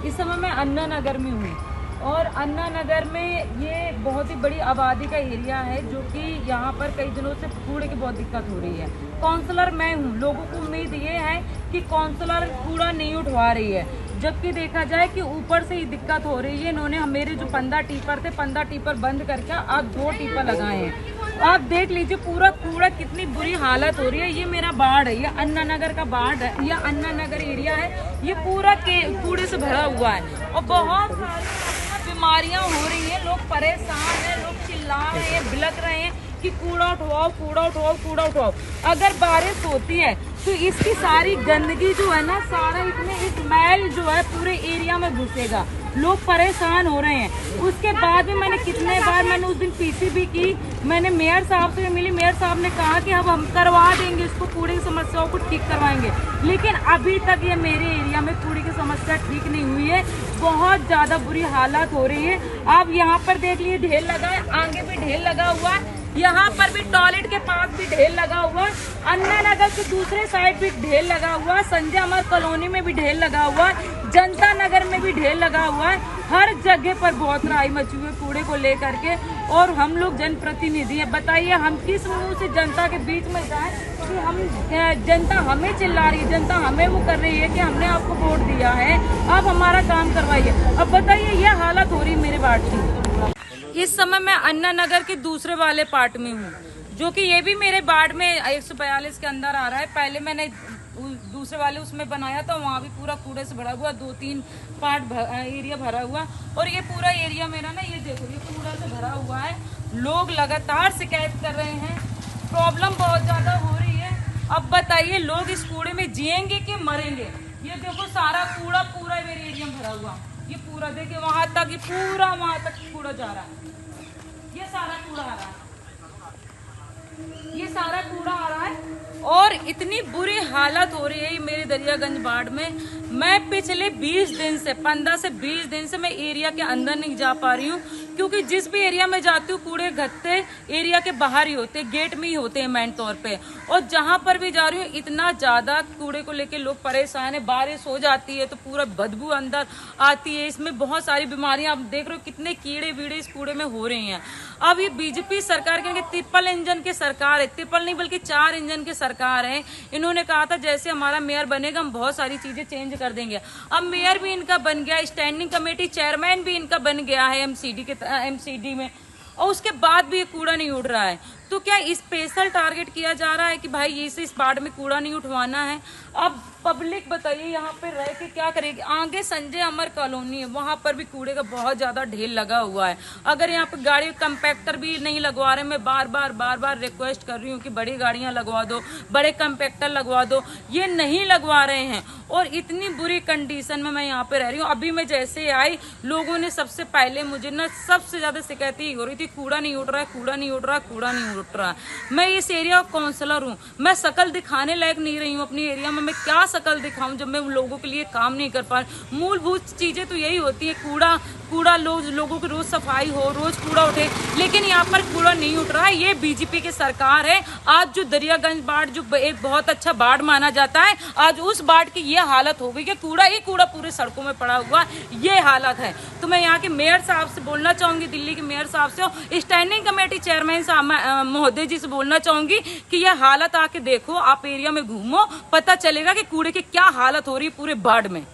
इस समय मैं अन्ना नगर में हूँ और अन्ना नगर में ये बहुत ही बड़ी आबादी का एरिया है, जो कि यहाँ पर कई दिनों से कूड़े की बहुत दिक्कत हो रही है। काउंसलर मैं हूँ, लोगों को उम्मीद ये है कि काउंसलर कूड़ा नहीं उठवा रही है, जबकि देखा जाए कि ऊपर से ही दिक्कत हो रही है। इन्होंने मेरे जो 15 टीपर थे, 15 टीपर बंद करके अब 2 टीपर लगाए हैं। आप देख लीजिए पूरा कूड़ा, कितनी बुरी हालत हो रही है। ये मेरा बाढ़ है, ये अन्ना नगर का बाढ़ है, ये अन्ना नगर एरिया है, ये पूरा कूड़े से भरा हुआ है और बहुत सारी बीमारियां हो रही हैं। लोग परेशान हैं, लोग चिल्ला रहे हैं, बिलक रहे हैं कि कूड़ा उठवाओ, कूड़ा उठवाओ, कूड़ा उठवाओ। अगर बारिश होती है तो इसकी सारी गंदगी जो है ना, सारा स्मेल जो है पूरे एरिया में घुसेगा, लोग परेशान हो रहे हैं। उसके बाद भी मैंने कितने बार मैंने उस दिन पीसी भी की, मैंने मेयर साहब से मिली, मेयर साहब ने कहा कि अब हम करवा देंगे, इसको कूड़े की समस्याओं को ठीक करवाएंगे, लेकिन अभी तक ये मेरे एरिया में कूड़े की समस्या ठीक नहीं हुई है। बहुत ज़्यादा बुरी हालत हो रही है। आप यहाँ पर देख लीजिए, ढेर लगा है, आगे भी ढेर लगा हुआ है, यहाँ पर भी टॉयलेट के पास भी ढेर लगा हुआ है, अन्ना नगर के दूसरे साइड भी ढेर लगा हुआ है, संजय अमर कॉलोनी में भी ढेर लगा हुआ है, जनता नगर में भी ढेर लगा हुआ है। हर जगह पर बहुत राई मची हुई है कूड़े को लेकर के। और हम लोग जनप्रतिनिधि हैं, बताइए हम किस मुंह से जनता के बीच में जाएं कि हम जनता हमें चिल्ला रही है, जनता हमें वो कर रही है कि हमने आपको वोट दिया है, आप हमारा काम करवाइए। अब बताइए ये हालत हो रही है मेरे वार्ड की। इस समय मैं अन्ना नगर के दूसरे वाले पार्ट में हूँ, जो कि ये भी मेरे वार्ड में 142 के अंदर आ रहा है। पहले मैंने दूसरे वाले उसमें बनाया था, वहाँ भी पूरा कूड़े से भरा हुआ, 2-3 पार्ट एरिया भरा हुआ, और ये पूरा एरिया मेरा ना, ये देखो ये कूड़ा से भरा हुआ है। लोग लगातार शिकायत कर रहे हैं, प्रॉब्लम बहुत ज्यादा हो रही है। अब बताइए लोग इस कूड़े में जिएंगे कि मरेंगे? ये देखो सारा कूड़ा पूरा मेरे एरिया में भरा हुआ, ये पूरा देखिए वहां तक, ये पूरा वहां तक कूड़ा जा रहा है, ये सारा कूड़ा आ रहा है, ये सारा कूड़ा आ रहा है। और इतनी बुरी हालत हो रही है मेरे दरियागंज वार्ड में। मैं पिछले 20 दिन से 15 से 20 दिन से मैं एरिया के अंदर नहीं जा पा रही हूँ, क्योंकि जिस भी एरिया में जाती हूँ कूड़े गत्ते एरिया के बाहर ही होते, गेट में ही होते हैं मेन तौर पे। और जहां पर भी जा रही हूँ इतना ज्यादा कूड़े को लेके लोग परेशान है। बारिश हो जाती है तो पूरा बदबू अंदर आती है, इसमें बहुत सारी बीमारियां, आप देख रहे हो कितने कीड़े वीड़े इस कूड़े में हो रहे हैं। अब ये बीजेपी सरकार के ट्रिपल इंजन की सरकार है, ट्रिपल नहीं बल्कि 4 इंजन की सरकार है। इन्होंने कहा था जैसे हमारा मेयर बनेगा हम बहुत सारी चीजें चेंज कर देंगे। अब मेयर भी इनका बन गया, स्टैंडिंग कमेटी चेयरमैन भी इनका बन गया है एमसीडी में, और उसके बाद भी ये कूड़ा नहीं उठ रहा है। तो क्या स्पेशल टारगेट किया जा रहा है कि भाई इस वार्ड में कूड़ा नहीं उठवाना है? अब पब्लिक बताइए यहाँ पे रह के क्या करेगी? आगे संजय अमर कॉलोनी है, वहां पर भी कूड़े का बहुत ज्यादा ढेर लगा हुआ है। अगर यहाँ पे गाड़ी कंपैक्टर भी नहीं लगवा रहे, मैं बार बार रिक्वेस्ट कर रही हूँ कि बड़ी गाड़ियां लगवा दो, बड़े कंपैक्टर लगवा दो, ये नहीं लगवा रहे हैं। और इतनी बुरी कंडीशन में मैं यहाँ पे रह रही हूँ। अभी मैं जैसे आई, लोगों ने सबसे पहले मुझे ना सबसे ज्यादा शिकायत ही हो रही थी, कूड़ा नहीं उठ रहा है, कूड़ा नहीं उठ रहा है, कूड़ा नहीं उठ रहा है। मैं इस एरिया का काउंसलर हूँ, मैं शकल दिखाने लायक नहीं रही हूँ अपनी एरिया में। मैं क्या शकल दिखाऊं जब मैं उन लोगों के लिए काम नहीं कर पा रही? मूलभूत चीजें तो यही होती है, कूड़ा लोगों की रोज सफाई हो, रोज कूड़ा उठे, लेकिन यहाँ पर कूड़ा नहीं उठ रहा है। ये बीजेपी की सरकार है। आज जो दरियागंज बाढ़ जो एक बहुत अच्छा बाढ़ माना जाता है, आज उस बाढ़ की ये हालत हो गई कि कूड़ा ही कूड़ा पूरे सड़कों में पड़ा हुआ, ये हालत है। तो मैं यहाँ के मेयर साहब से बोलना चाहूंगी, दिल्ली के मेयर साहब से, स्टैंडिंग कमेटी चेयरमैन साहब महोदय जी से बोलना चाहूंगी कि यह हालत आके देखो, आप एरिया में घूमो, पता चलेगा कि कूड़े की क्या हालत हो रही है पूरे बाढ़ में।